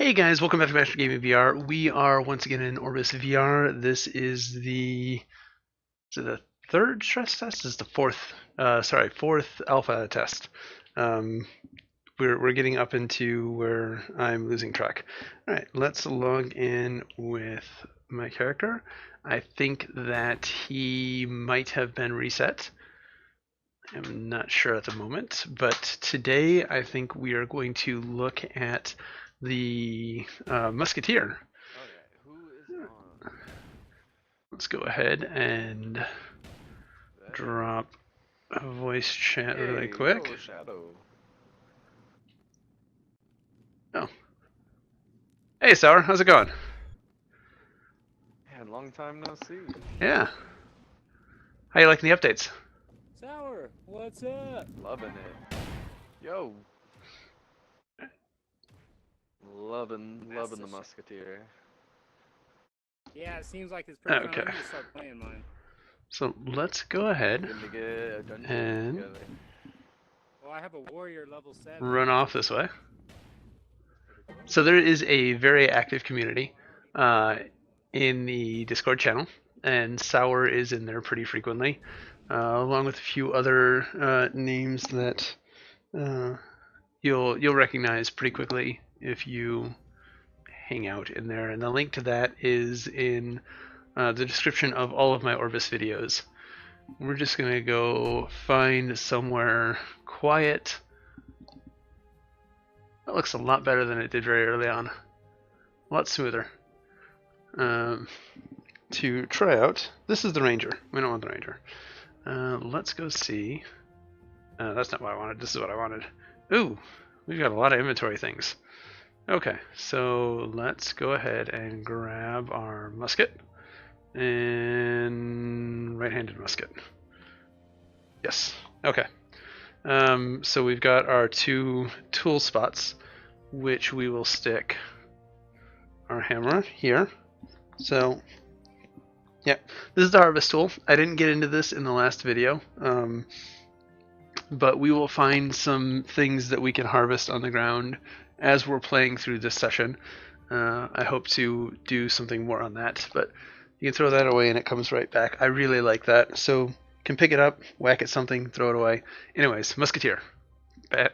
Hey guys, welcome back to MasterGamingVR. We are once again in Orbus VR. This is the third stress test? This is the fourth alpha test. Um, we're getting up into where I'm losing track. All right, let's log in with my character. I think that he might have been reset. I'm not sure at the moment, but today I think we are going to look at the Musketeer. Okay, who is on? Let's go ahead and Hey, drop a voice chat really hey, quick. yo, Shadow. Oh, hey Sour, how's it going? Man, long time no see. Yeah, how you liking the updates? Sour, what's up? Loving it. Yo, loving the Musketeer. Yeah, it seems like it's pretty fun. Okay, I need to start playing mine. so let's go ahead Looking to get a dungeon and together. Well, I have a warrior level 7. run off this way. Pretty cool. So there is a very active community in the Discord channel, and Sour is in there pretty frequently, along with a few other names that you'll recognize pretty quickly if you hang out in there. And the link to that is in the description of all of my Orbus videos. We're just gonna go find somewhere quiet. That looks a lot better than it did very early on. A lot smoother. To try out. This is the Ranger. We don't want the Ranger. Let's go see. That's not what I wanted. This is what I wanted. Ooh, we've got a lot of inventory things. Okay, so let's go ahead and grab our musket and right-handed musket. Yes. Okay. So we've got our two tool spots, which we will stick our hammer here. So, yeah, this is the harvest tool. I didn't get into this in the last video, but we will find some things that we can harvest on the ground as we're playing through this session. I hope to do something more on that, but you can throw that away and it comes right back. I really like that. So can pick it up, whack at something, throw it away. Anyways, Musketeer,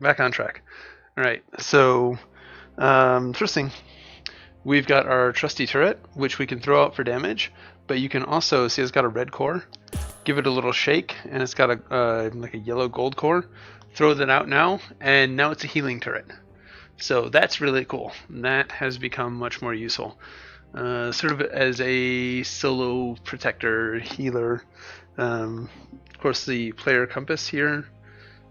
back on track. All right, so first thing, we've got our trusty turret, which we can throw out for damage, but you can also see it's got a red core. Give it a little shake, and it's got a like a yellow gold core. Throw that out now, and now it's a healing turret. So that's really cool. That has become much more useful, sort of as a solo protector healer. Of course, the player compass here.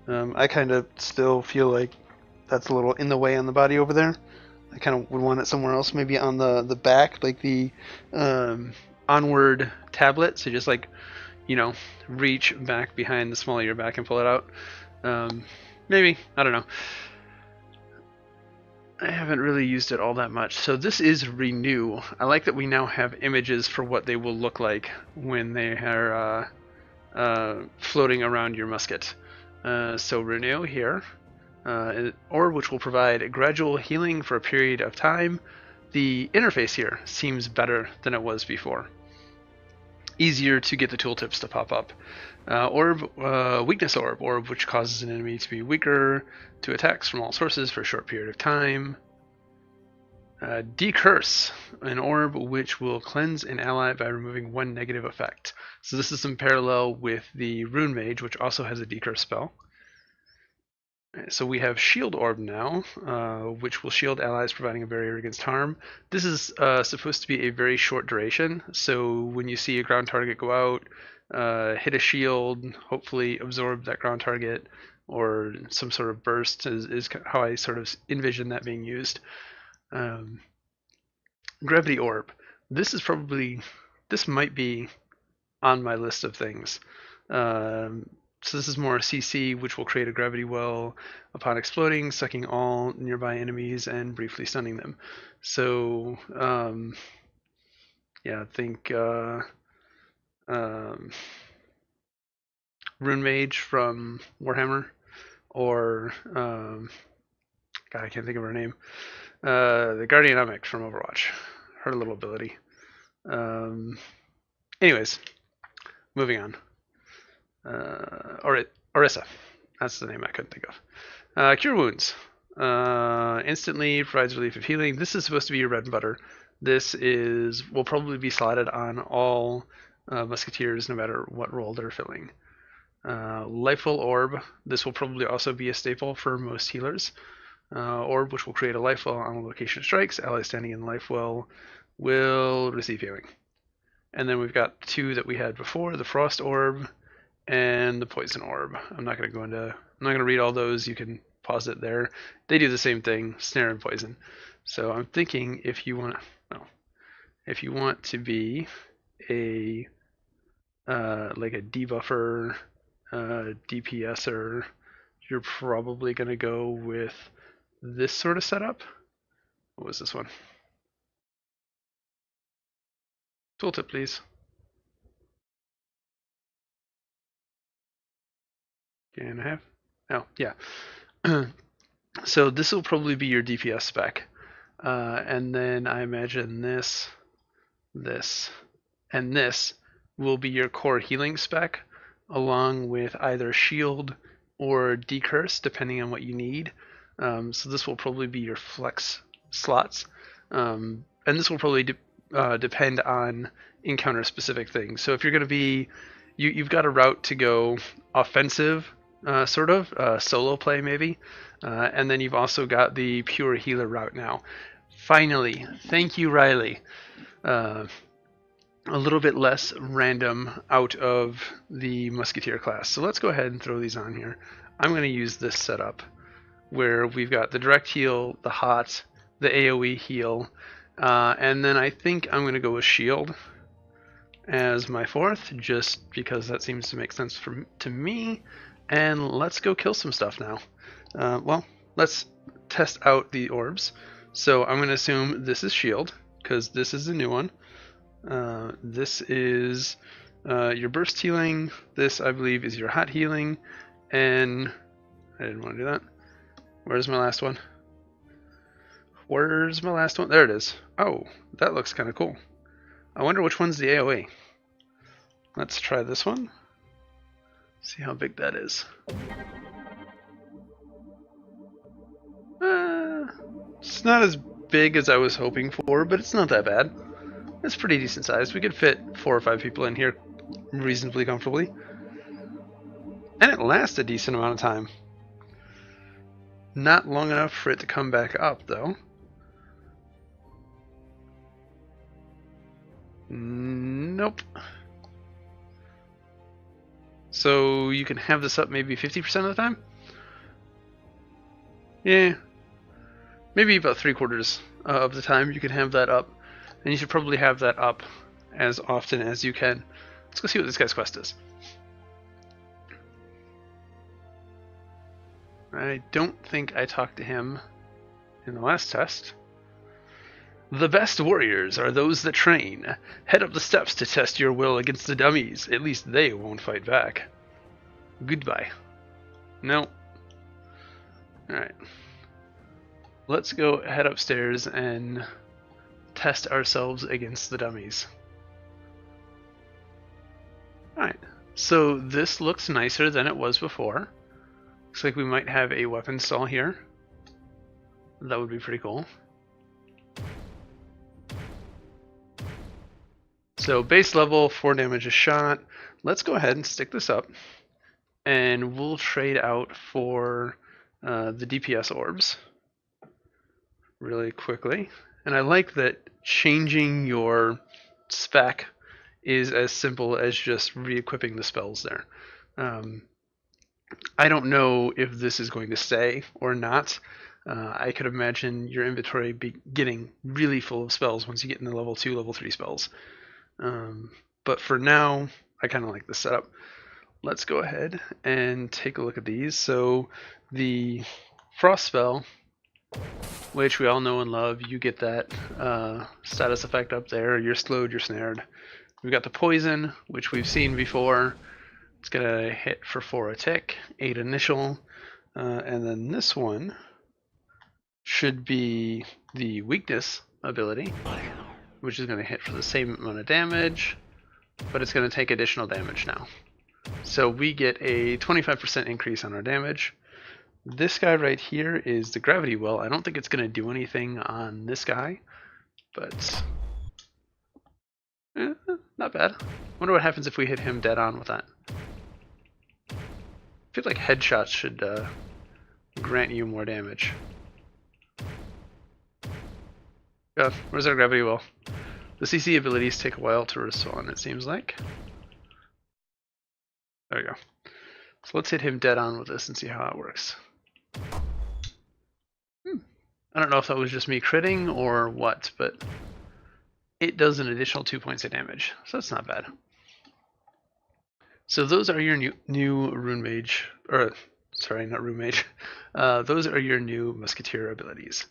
I kind of still feel like that's a little in the way on the body over there. I kind of would want it somewhere else, maybe on the back, like the onward tablet. So just like, reach back behind the small of your back and pull it out. Maybe, I don't know. I haven't really used it all that much. So this is renew. I like that we now have images for what they will look like when they are floating around your musket. So renew here. Orb, which will provide gradual healing for a period of time. The interface here seems better than it was before. Easier to get the tooltips to pop up. Weakness orb, which causes an enemy to be weaker to attacks from all sources for a short period of time. Decurse, an orb which will cleanse an ally by removing one negative effect. So this is some parallel with the Rune Mage, which also has a decurse spell. So we have Shield Orb now, which will shield allies, providing a barrier against harm. This is supposed to be a very short duration, so when you see a ground target go out, hit a shield, hopefully absorb that ground target, or some sort of burst is how I sort of envision that being used. Gravity Orb. This might be on my list of things. So this is more CC, which will create a gravity well upon exploding, sucking all nearby enemies and briefly stunning them. So, yeah, I think Rune Mage from Warhammer, or God, I can't think of her name. The Guardianomic from Overwatch. Her little ability. Anyways, moving on. Orisa. That's the name I couldn't think of. Cure Wounds. Instantly provides relief of healing. This is supposed to be your bread and butter. This will probably be slotted on all Musketeers no matter what role they're filling. Lifeful Orb. This will probably also be a staple for most healers. Orb, which will create a life well on a location strikes. Allies standing in life well will receive healing. And then we've got two that we had before, the Frost Orb and the Poison Orb. I'm not going to read all those. You can pause it there. They do the same thing, snare and poison. So I'm thinking if you want to be a like a debuffer, DPSer, you're probably going to go with this sort of setup. What was this one? Tooltip, please. Can I have? Oh, yeah. So this will probably be your DPS spec. And then I imagine this, and this will be your core healing spec, along with either shield or decurse, depending on what you need. So this will probably be your flex slots. And this will probably depend on encounter specific things. So if you're going to be, you've got a route to go offensive, sort of solo play maybe, and then you've also got the pure healer route now. Finally, thank you, Riley. A little bit less random out of the Musketeer class. So let's go ahead and throw these on here. I'm going to use this setup where we've got the direct heal, the hot, the AoE heal, and then I think I'm going to go with shield as my fourth, just because that seems to make sense to me. And let's go kill some stuff now. Well, let's test out the orbs. So I'm going to assume this is shield, because this is a new one. This is your burst healing. This, I believe, is your hot healing. And I didn't want to do that. Where's my last one? Where's my last one? There it is. Oh, that looks kind of cool. I wonder which one's the AoE. Let's try this one. See how big that is. It's not as big as I was hoping for, but it's not that bad. It's pretty decent sized. We could fit 4 or 5 people in here reasonably comfortably. And it lasts a decent amount of time. Not long enough for it to come back up, though. Nope. So you can have this up maybe 50% of the time? Yeah. Maybe about 3/4 of the time you can have that up. And you should probably have that up as often as you can. Let's go see what this guy's quest is. I don't think I talked to him in the last test. The best warriors are those that train. Head up the steps to test your will against the dummies. At least they won't fight back. Goodbye. No. Alright. Let's go head upstairs and test ourselves against the dummies. Alright. So this looks nicer than it was before. Looks like we might have a weapon stall here. That would be pretty cool. So base level, 4 damage a shot. Let's go ahead and stick this up. And we'll trade out for the DPS orbs really quickly. And I like that changing your spec is as simple as just re-equipping the spells there. I don't know if this is going to stay or not. I could imagine your inventory getting really full of spells once you get into level 2, level 3 spells. But for now, I kind of like this setup. Let's go ahead and take a look at these. So the Frost spell, which we all know and love, you get that status effect up there. You're slowed, you're snared. We've got the Poison, which we've seen before. It's going to hit for 4 a tick, 8 initial. And then this one, should be the weakness ability, which is going to hit for the same amount of damage, but it's going to take additional damage now. So we get a 25% increase on our damage. This guy right here is the gravity well. I don't think it's going to do anything on this guy, but not bad. Wonder what happens if we hit him dead on with that. I feel like headshots should grant you more damage. Yeah, where's our gravity well? The CC abilities take a while to respawn, it seems like. There we go. So let's hit him dead on with this and see how it works. I don't know if that was just me critting or what, but it does an additional 2 points of damage, so that's not bad. So those are your new Rune Mage, or sorry, not Rune Mage. Those are your new Musketeer abilities.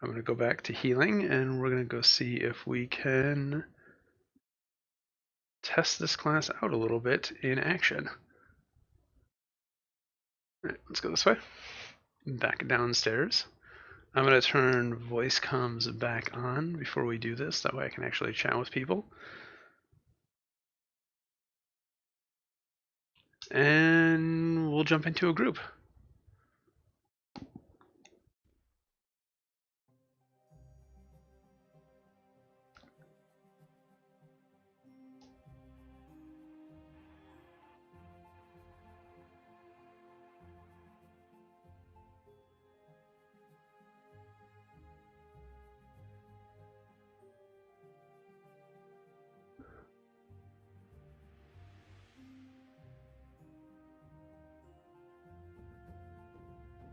I'm going to go back to healing, and we're going to go see if we can test this class out a little bit in action. Alright, let's go this way. Back downstairs. I'm going to turn voice comms back on before we do this, that way I can actually chat with people. And we'll jump into a group.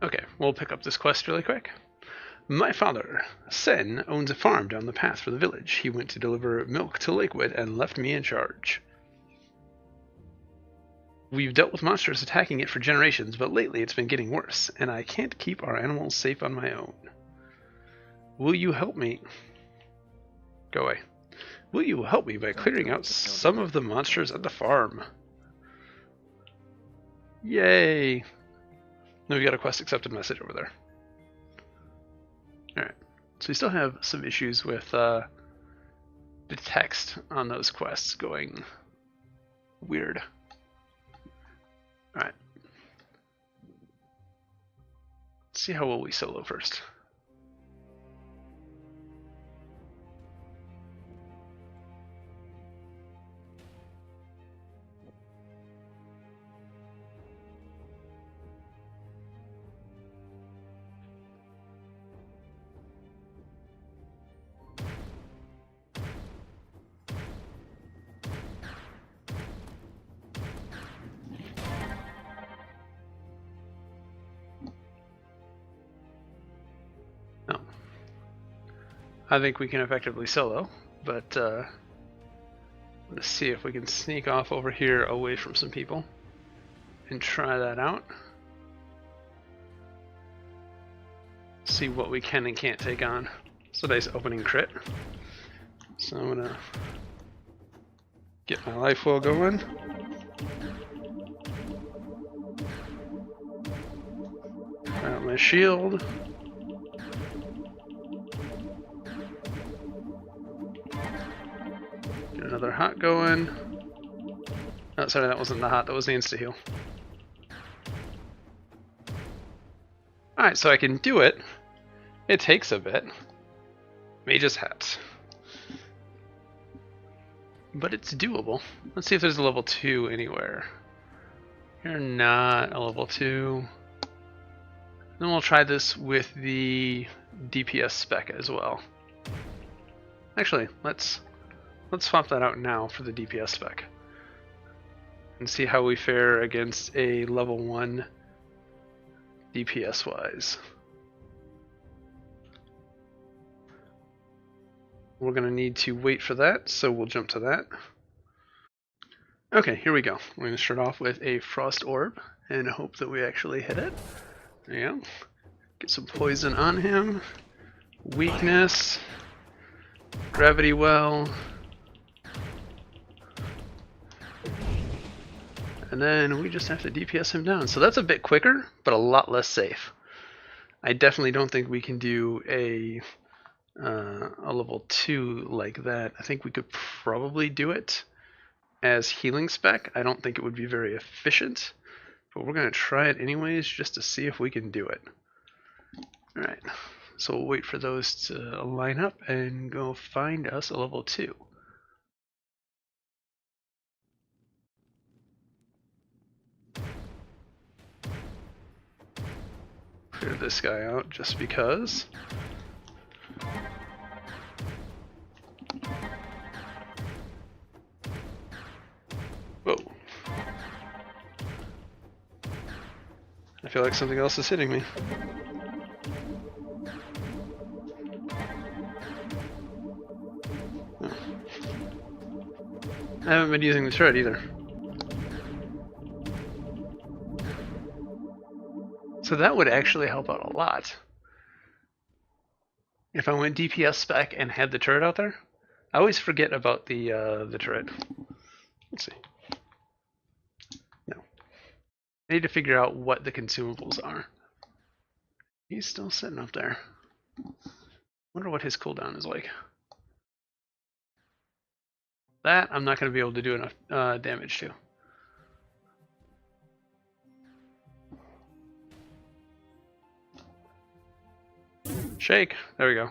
Okay, we'll pick up this quest really quick. My father, Sen, owns a farm down the path from the village. He went to deliver milk to Lakewood and left me in charge. We've dealt with monsters attacking it for generations, but lately it's been getting worse, and I can't keep our animals safe on my own. Will you help me? Go away. Will you help me by clearing out some of the monsters at the farm? Yay! No, we got a quest accepted message over there. Alright, so we still have some issues with the text on those quests going weird. Alright. Let's see how well we solo first. I think we can effectively solo, but let's see if we can sneak off over here away from some people and try that out. See what we can and can't take on. It's a nice opening crit. So I'm gonna get my life well going. Try out my shield. Another hot going. Oh, sorry, that wasn't the hot, that was the insta-heal. Alright, so I can do it. It takes a bit. Mage's hat. But it's doable. Let's see if there's a level 2 anywhere. You're not a level 2. Then we'll try this with the DPS spec as well. Actually, let's swap that out now for the DPS spec and see how we fare against a level 1 DPS wise. We're going to need to wait for that, so we'll jump to that. Okay, here we go. We're going to start off with a Frost Orb and hope that we actually hit it. There you go. Get some poison on him. Weakness. Gravity Well. And then we just have to DPS him down. So that's a bit quicker, but a lot less safe. I definitely don't think we can do a level 2 like that. I think we could probably do it as healing spec. I don't think it would be very efficient, but we're going to try it anyways just to see if we can do it. Alright, so we'll wait for those to line up and go find us a level 2. Clear this guy out just because. Whoa. I feel like something else is hitting me. Oh. I haven't been using the turret either. So that would actually help out a lot. If I went DPS spec and had the turret out there. I always forget about the turret. Let's see. No. I need to figure out what the consumables are. He's still sitting up there. Wonder what his cooldown is like. That I'm not going to be able to do enough damage to. Shake. There we go.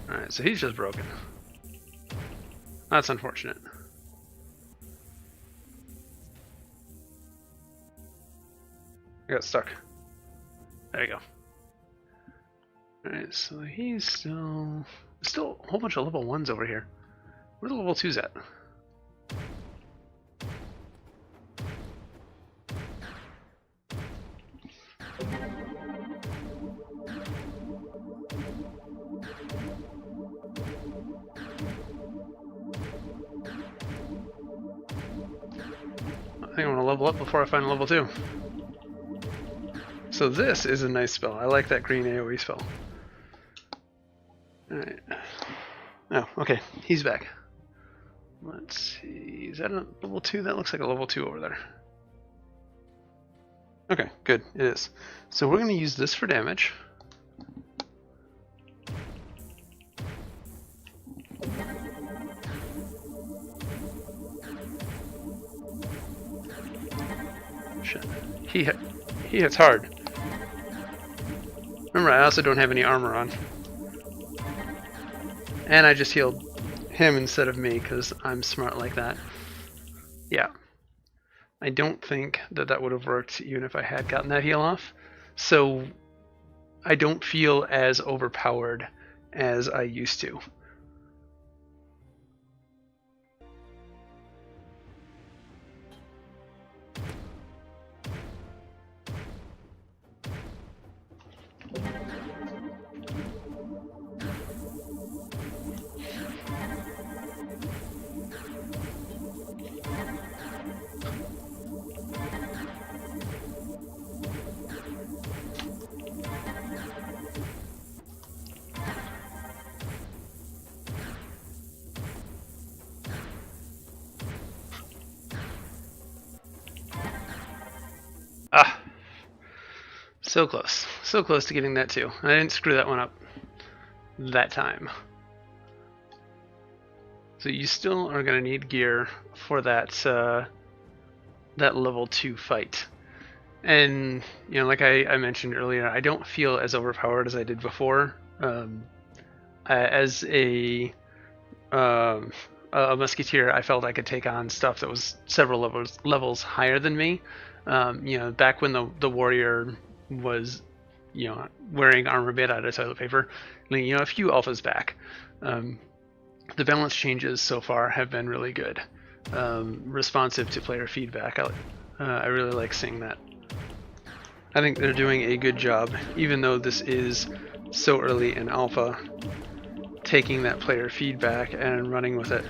Alright, so he's just broken. That's unfortunate. I got stuck. There you go. Alright, so he's still a whole bunch of level 1s over here. Where are the level 2s at? I think I'm gonna level up before I find a level 2. So this is a nice spell. I like that green AoE spell. Alright. Oh, okay. He's back. Let's see. Is that a level 2? That looks like a level 2 over there. Okay, good. It is. So we're going to use this for damage. Shit. He hits hard. Remember, I also don't have any armor on. And I just healed him instead of me because I'm smart like that. Yeah. I don't think that would have worked even if I had gotten that heal off. So I don't feel as overpowered as I used to. Ah, so close. So close to getting that too. I didn't screw that one up that time. So you still are going to need gear for that that level 2 fight. And, you know, like I mentioned earlier, I don't feel as overpowered as I did before. As a musketeer, I felt I could take on stuff that was several levels higher than me. You know, back when the warrior was, you know, wearing armor made out of toilet paper, you know, a few alphas back. The balance changes so far have been really good. Responsive to player feedback. I really like seeing that. I think they're doing a good job, even though this is so early in alpha, taking that player feedback and running with it.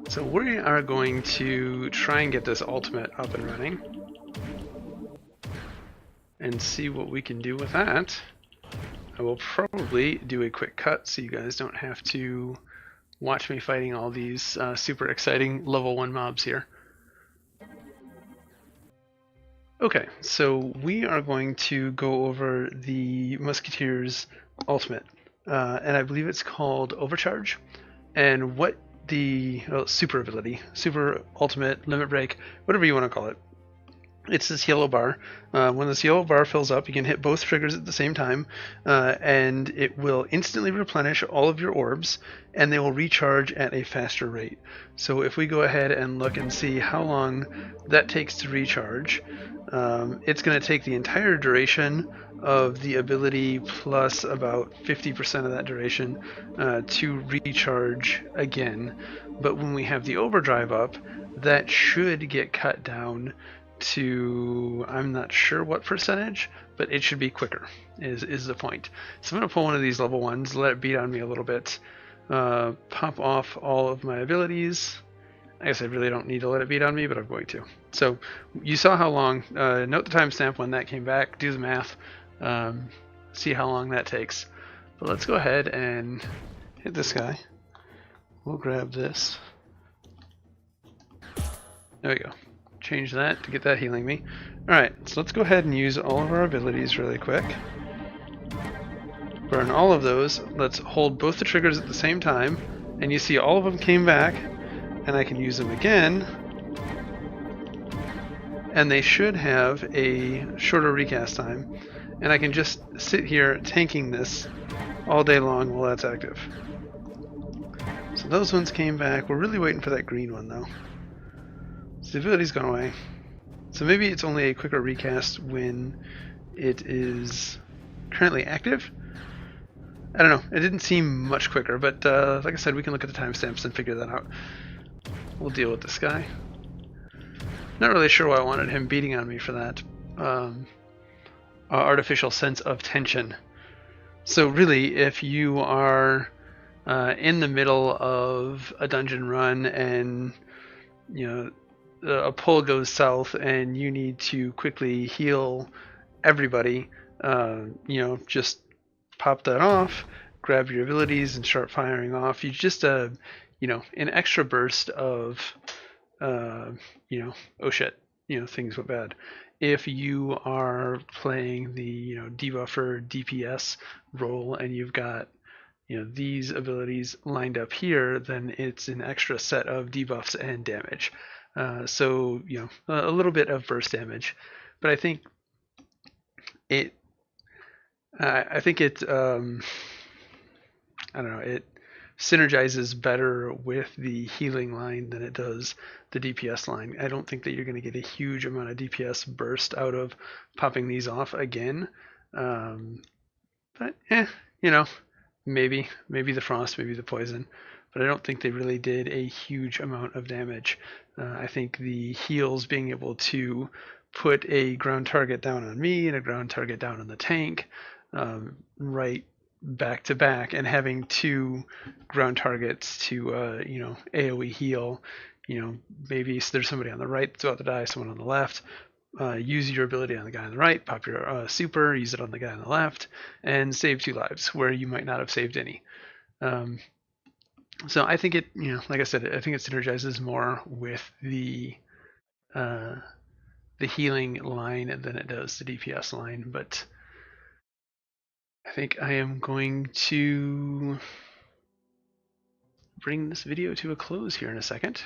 So we are going to try and get this ultimate up and running and see what we can do with that. I will probably do a quick cut so you guys don't have to watch me fighting all these super exciting level 1 mobs here. Okay, so we are going to go over the Musketeer's ultimate, and I believe it's called Overcharge, and what the super ability, super ultimate, limit break, whatever you want to call it. It's this yellow bar. When this yellow bar fills up, you can hit both triggers at the same time, and it will instantly replenish all of your orbs, and they will recharge at a faster rate. So if we go ahead and look and see how long that takes to recharge, it's going to take the entire duration of the ability plus about 50% of that duration to recharge again. But when we have the overdrive up, that should get cut down to, I'm not sure what percentage, but it should be quicker is the point. So I'm going to pull one of these level 1s, let it beat on me a little bit, pop off all of my abilities. I guess I really don't need to let it beat on me, but I'm going to. So you saw how long, note the timestamp when that came back, do the math, see how long that takes. But let's go ahead and hit this guy. We'll grab this. There we go. Change that to get that healing me. Alright, so let's go ahead and use all of our abilities really quick. Burn all of those. Let's hold both the triggers at the same time, and you see all of them came back, and I can use them again, and they should have a shorter recast time, and I can just sit here tanking this all day long while that's active. So those ones came back. We're really waiting for that green one though. So the ability's gone away. So maybe it's only a quicker recast when it is currently active. I don't know. It didn't seem much quicker, but like I said, we can look at the timestamps and figure that out. We'll deal with this guy. Not really sure why I wanted him beating on me for that. Artificial sense of tension. So really, if you are in the middle of a dungeon run and you know a pull goes south and you need to quickly heal everybody, just pop that off, grab your abilities and start firing off. You just an extra burst of oh shit, things went bad. If you are playing the debuffer DPS role and you've got these abilities lined up here, then it's an extra set of debuffs and damage. So a little bit of burst damage, but I think it I don't know, it synergizes better with the healing line than it does the DPS line. I don't think that you're going to get a huge amount of DPS burst out of popping these off again, but maybe the frost, maybe the poison, but I don't think they really did a huge amount of damage. I think the heals being able to put a ground target down on me and a ground target down on the tank, right back to back, and having two ground targets to AoE heal. Maybe there's somebody on the right that's about to die, someone on the left. Use your ability on the guy on the right, pop your super, use it on the guy on the left, and save 2 lives where you might not have saved any. So I think it, like I said, I think it synergizes more with the healing line than it does the DPS line. But I think I am going to bring this video to a close here in a second.